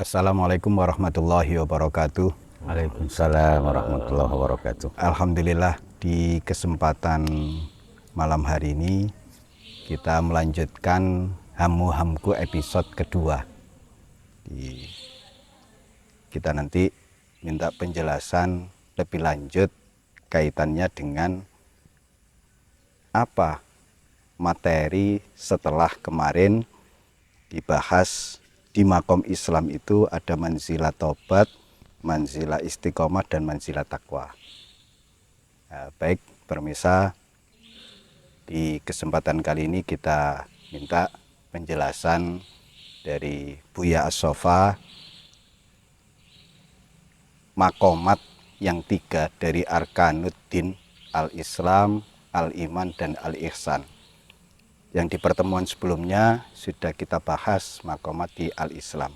Assalamualaikum warahmatullahi wabarakatuh. Waalaikumsalam warahmatullahi wabarakatuh. Alhamdulillah, di kesempatan malam hari ini kita melanjutkan Hamu-Hamku episode kedua. Kita nanti minta penjelasan lebih lanjut kaitannya dengan apa materi setelah kemarin dibahas. Di makom Islam itu ada manzilah tobat, manzilah istiqomah, dan manzilah takwa. Baik, permisa, di kesempatan kali ini kita minta penjelasan dari Buya As-Sofa makomat yang 3 dari Arkanuddin, Al-Islam, Al-Iman, dan Al-Ihsan. Yang di pertemuan sebelumnya sudah kita bahas makomat di Al-Islam.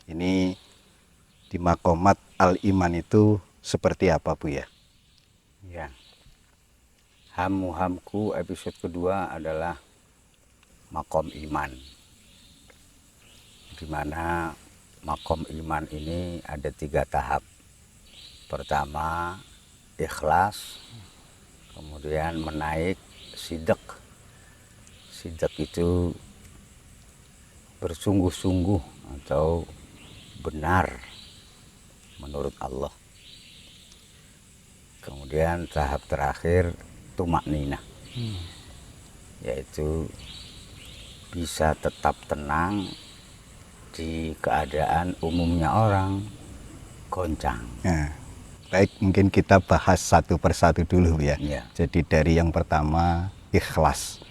Ini di makomat Al-Iman itu seperti apa, Bu ya? Ya. Hamu-Hamku episode kedua adalah makom iman. Di mana makom iman ini ada 3 tahap. Pertama ikhlas, kemudian menaik sidq. Sidq itu bersungguh-sungguh atau benar menurut Allah. Kemudian tahap terakhir tumakninah, yaitu bisa tetap tenang di keadaan umumnya orang goncang. Nah, baik, mungkin kita bahas satu persatu dulu ya. Ya. Jadi dari yang pertama ikhlas.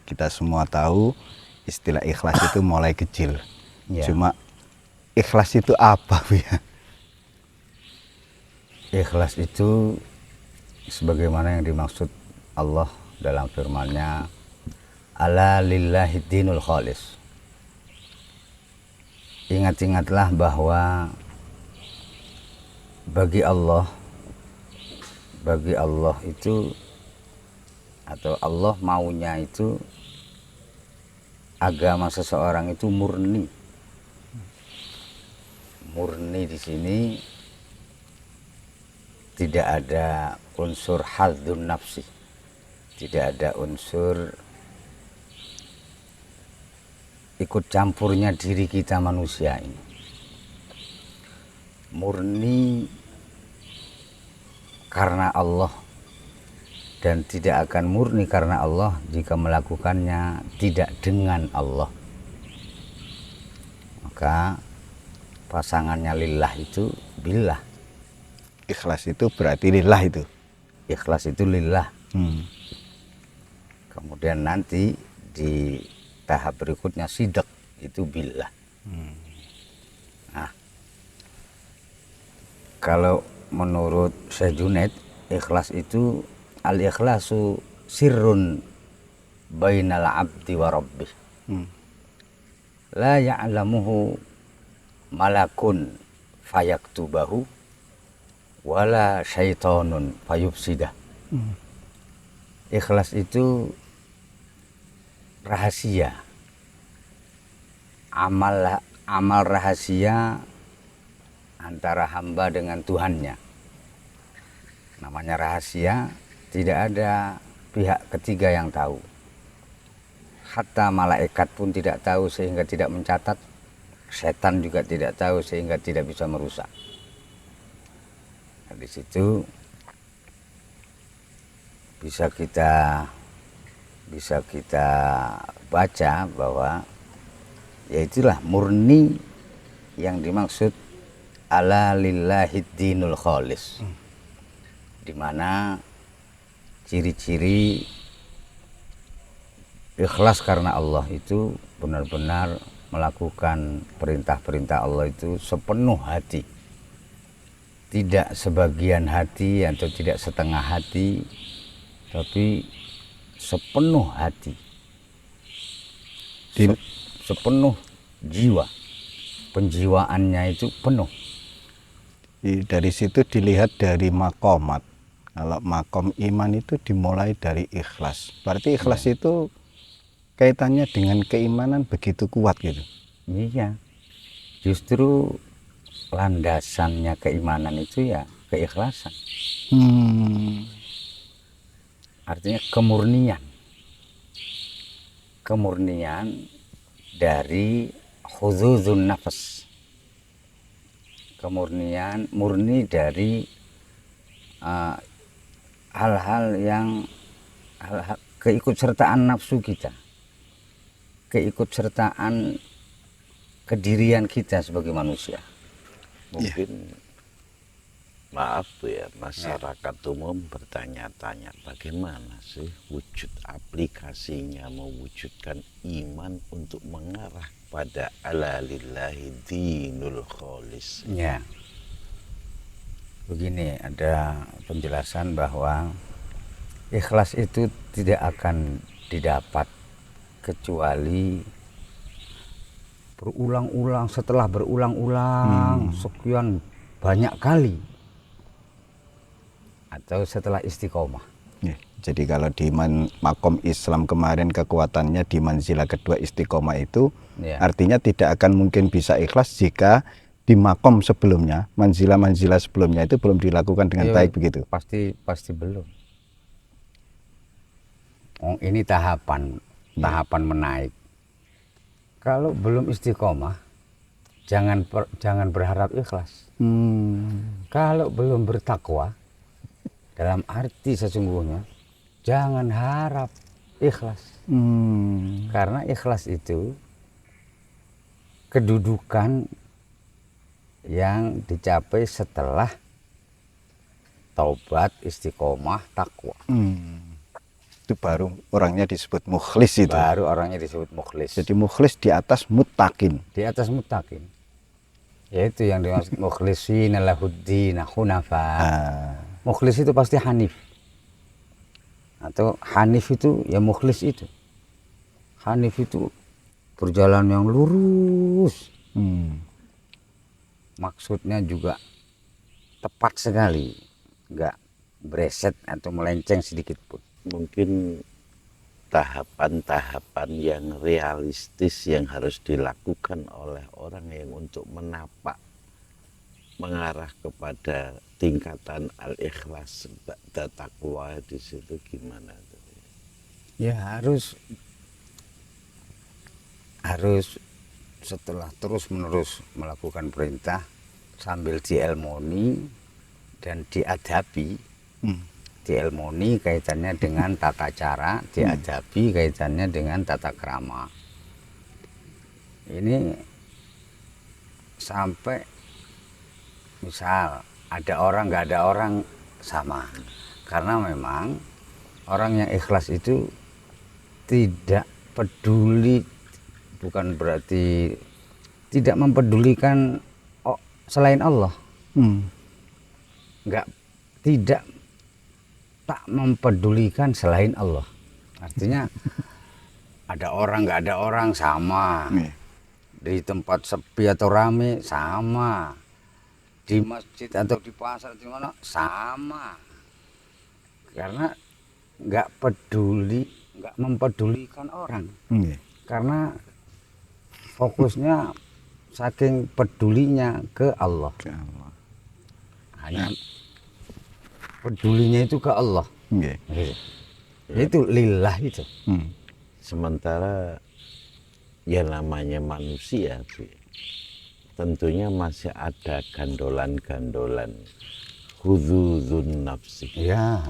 Kita semua tahu istilah ikhlas itu mulai kecil. Ya. Cuma ikhlas itu apa, Bu ya? Ikhlas itu sebagaimana yang dimaksud Allah dalam firman-Nya, ala lillahi dinul khalis. Ingat-ingatlah bahwa bagi Allah itu, atau Allah maunya itu agama seseorang itu murni. Murni di sini tidak ada unsur hadzun nafsi, tidak ada unsur ikut campurnya diri kita manusia ini. Murni karena Allah, dan tidak akan murni karena Allah jika melakukannya tidak dengan Allah. Maka pasangannya lillah itu billah. Ikhlas itu berarti lillah itu. Ikhlas itu lillah. Kemudian nanti di tahap berikutnya sidq itu billah. Nah, kalau menurut Syekh Junaid, ikhlas itu al-ikhlasu sirrun bainal abdi wa rabbih. La ya'lamuhu malakun fayaktubahu wala syaitonun fayufsidah. Ikhlas itu rahasia. Amal rahasia antara hamba dengan Tuhannya. Namanya rahasia, tidak ada pihak ketiga yang tahu. Hatta malaikat pun tidak tahu sehingga tidak mencatat. Setan juga tidak tahu sehingga tidak bisa merusak. Nah, di situ bisa kita baca bahwa yaitulah murni yang dimaksud ala lillahi dinul khalis. Di mana ciri-ciri ikhlas karena Allah itu benar-benar melakukan perintah-perintah Allah itu sepenuh hati, tidak sebagian hati atau tidak setengah hati, tapi sepenuh hati, sepenuh jiwa, penjiwaannya itu penuh. Dari situ dilihat dari makomat. Kalau makom iman itu dimulai dari ikhlas. Berarti ikhlas itu kaitannya dengan keimanan begitu kuat gitu. Iya. Justru landasannya keimanan itu ya keikhlasan. Artinya kemurnian dari huzuzun nafas, murni dari hal-hal yang keikutsertaan nafsu kita, keikutsertaan kedirian kita sebagai manusia. Mungkin maaf ya, masyarakat umum bertanya-tanya bagaimana sih wujud aplikasinya mewujudkan iman untuk mengarah pada ala lillahi dinul kholis. Ya, begini, ada penjelasan bahwa ikhlas itu tidak akan didapat kecuali berulang-ulang, setelah berulang-ulang sekian banyak kali, atau setelah istiqomah. Ya, jadi kalau di makom Islam kemarin kekuatannya di manzilah kedua istiqomah itu, Ya. artinya tidak akan mungkin bisa ikhlas jika di makom sebelumnya, manzilah sebelumnya itu belum dilakukan dengan baik begitu. Pasti belum. Oh, ini tahapan menaik. Kalau belum istiqomah, jangan berharap ikhlas. Kalau belum bertakwa, dalam arti sesungguhnya, jangan harap ikhlas. Karena ikhlas itu kedudukan yang dicapai setelah taubat, istiqomah, takwa. Itu baru orangnya disebut mukhlis itu. Baru orangnya disebut mukhlis. Jadi mukhlis di atas muttaqin. Di atas muttaqin. Yaitu yang dimaksud mukhlishina lahuddin hunafa. Mukhlis itu pasti hanif. Atau hanif itu ya mukhlis itu. Hanif itu berjalan yang lurus. Maksudnya juga tepat sekali, nggak bereset atau melenceng sedikit pun. Mungkin tahapan-tahapan yang realistis yang harus dilakukan oleh orang yang untuk menapak mengarah kepada tingkatan al-ikhlas ba'da taqwa di situ gimana? Ya harus setelah terus-menerus melakukan perintah sambil diilmoni dan diadabi. Diilmoni kaitannya dengan tata cara, diadabi kaitannya dengan tata krama. Ini sampai misal ada orang nggak ada orang sama, karena memang orang yang ikhlas itu tidak peduli, bukan berarti tidak mempedulikan selain Allah, tak mempedulikan selain Allah. Artinya ada orang nggak ada orang sama, di tempat sepi atau rame sama, di masjid atau di pasar di mana sama, karena nggak mempedulikan orang, karena fokusnya saking pedulinya ke Allah. Hanya pedulinya itu ke Allah. Itu lillah itu. Sementara ya namanya manusia, tentunya masih ada gandolan-gandolan huzuzun nafsi. Ya,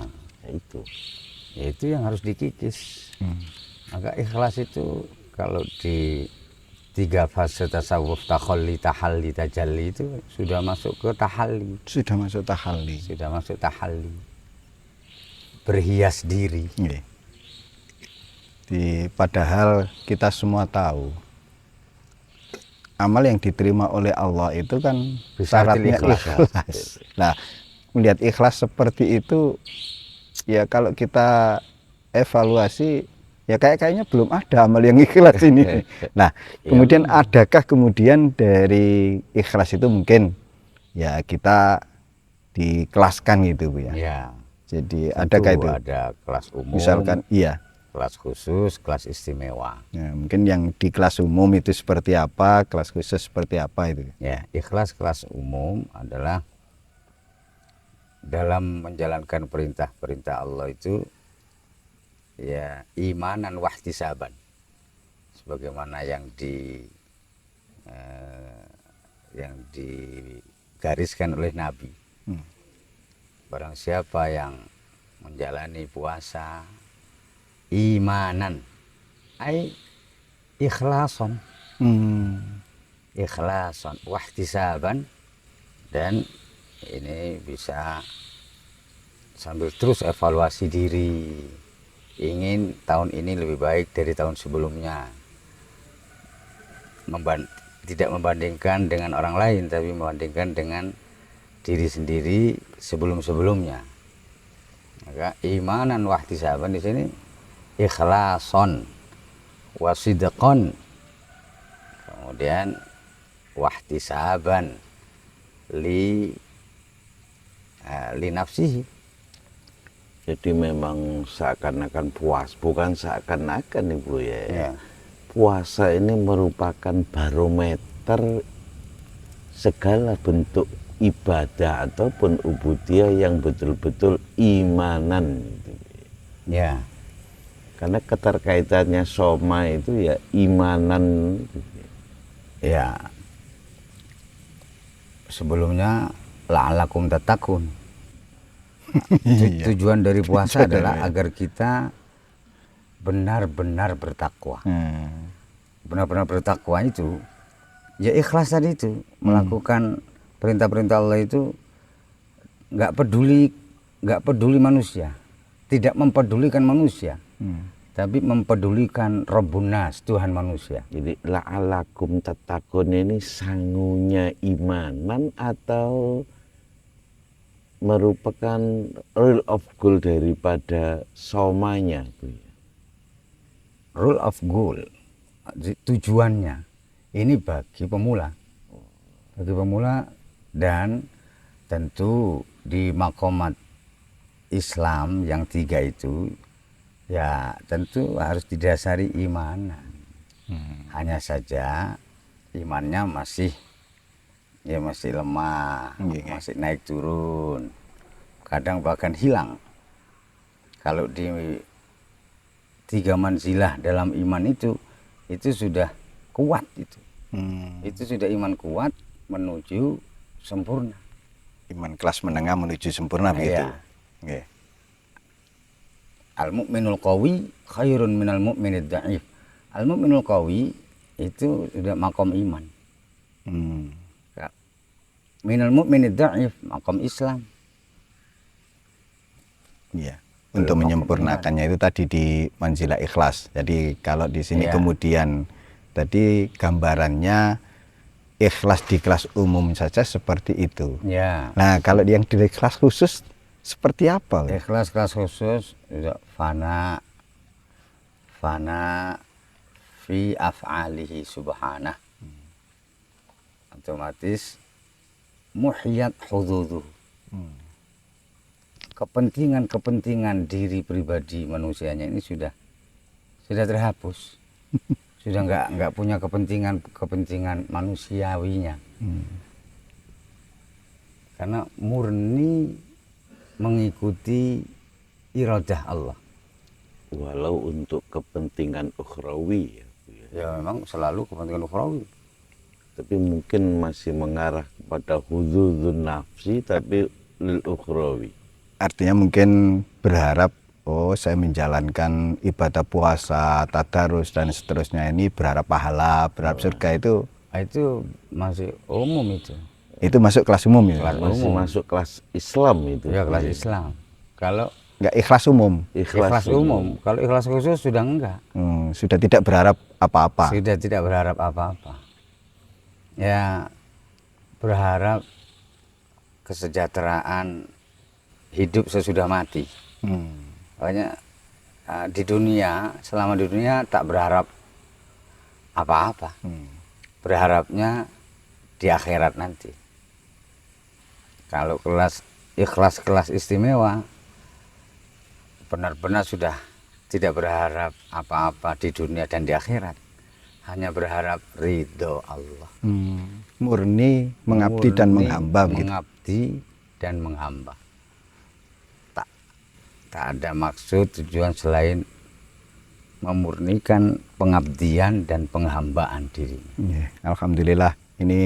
itu yang harus dikikis. Maka ikhlas itu kalau di 3 fase tasawuf, takhalli, tahalli, tajalli, itu sudah masuk ke tahalli. Sudah masuk tahalli. Berhias diri. Padahal kita semua tahu amal yang diterima oleh Allah itu kan syaratnya ikhlas. Nah, melihat ikhlas seperti itu, ya kalau kita evaluasi, ya kayaknya belum ada amal yang ikhlas ini. Nah, kemudian adakah kemudian dari ikhlas itu mungkin ya kita dikelaskan gitu Bu ya. Ya. Jadi adakah itu? Ada kelas umum. Misalkan iya. kelas khusus, kelas istimewa. Ya, mungkin yang di kelas umum itu seperti apa, kelas khusus seperti apa itu? Ya, ikhlas kelas umum adalah dalam menjalankan perintah-perintah Allah itu ya imanan wahtisaban, sebagaimana yang digariskan oleh Nabi. Barang siapa yang menjalani puasa imanan, ai ikhlason, ikhlason wahtisaban, dan ini bisa sambil terus evaluasi diri, ingin tahun ini lebih baik dari tahun sebelumnya, tidak membandingkan dengan orang lain tapi membandingkan dengan diri sendiri sebelum-sebelumnya. Maka imanan wahtisaban di sini ikhlason wasidqon, kemudian wahtisaban li nafsihi. Jadi memang seakan-akan bukan seakan-akan Ibu ya. Puasa ini merupakan barometer segala bentuk ibadah ataupun ubudiyah yang betul-betul imanan. Ya. Karena keterkaitannya soma itu ya imanan. Ya. Sebelumnya la'alakum tattaqun. Tujuan dari puasa adalah agar kita benar-benar bertakwa. Benar-benar bertakwa itu ya ikhlas tadi itu, melakukan perintah-perintah Allah itu nggak peduli manusia, tidak mempedulikan manusia, tapi mempedulikan Rabbunas, Tuhan manusia. Jadi la'alakum tattaqun ini sangunya imanan atau merupakan rule of goal daripada somanya? Rule of goal, tujuannya ini bagi pemula, dan tentu di makomat Islam yang 3 itu ya tentu harus didasari imanan. Hanya saja imannya masih lemah, masih naik turun, kadang bahkan hilang. Kalau di 3 manzilah dalam iman itu sudah kuat itu. Itu sudah iman kuat menuju sempurna. Iman kelas menengah menuju sempurna begitu. Ya. Al-mu'minul qawi khairun minal mu'minid dha'if. Al-mu'minul qawi itu sudah makom iman. Minal mu'minid dha'if makom Islam. Iya. Untuk menyempurnakannya itu tadi di manzilah ikhlas. Jadi kalau di sini kemudian tadi gambarannya ikhlas di kelas umum saja seperti itu. Ya. Nah, kalau yang di kelas khusus seperti apa? Ikhlas kelas khusus fana fi af'alihi subhanah. Otomatis muhyat hududuh. Kepentingan diri pribadi manusianya ini sudah terhapus. Sudah nggak punya kepentingan manusiawinya. Karena murni mengikuti iradah Allah. Walau untuk kepentingan ukhrawi ya memang selalu kepentingan ukhrawi. Tapi mungkin masih mengarah kepada hududun nafsi tapi lil ukhrawi. Artinya mungkin berharap saya menjalankan ibadah puasa, tadarus dan seterusnya ini berharap pahala, berharap surga itu masih umum itu. Itu masuk kelas umum ya? Masih masuk kelas Islam itu. Ya, kelas Islam. Kalau enggak ikhlas umum. Ikhlas umum. Kalau ikhlas khusus sudah enggak. Sudah tidak berharap apa-apa. Sudah tidak berharap apa-apa. Ya, berharap kesejahteraan hidup sesudah mati. Makanya selama di dunia tak berharap apa-apa. Berharapnya di akhirat nanti. Kalau kelas ikhlas kelas istimewa benar-benar sudah tidak berharap apa-apa di dunia dan di akhirat, hanya berharap ridho Allah. Murni mengabdi dan Murni menghamba gitu. mengabdi dan menghamba. Tak ada maksud tujuan selain memurnikan pengabdian dan penghambaan diri. Ya, alhamdulillah, ini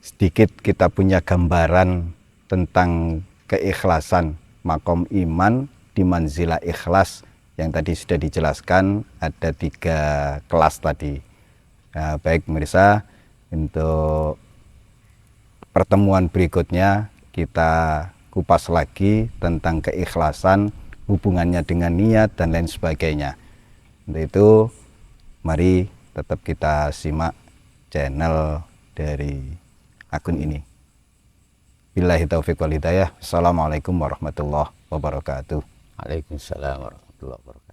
sedikit kita punya gambaran tentang keikhlasan makom iman di manzilah ikhlas yang tadi sudah dijelaskan. Ada 3 kelas tadi. Nah, baik pemirsa, untuk pertemuan berikutnya kita kupas lagi tentang keikhlasan, hubungannya dengan niat dan lain sebagainya. Untuk itu mari tetap kita simak channel dari akun ini. Billahi taufiq wal hidayah. Assalamualaikum warahmatullahi wabarakatuh. Waalaikumsalam warahmatullahi wabarakatuh.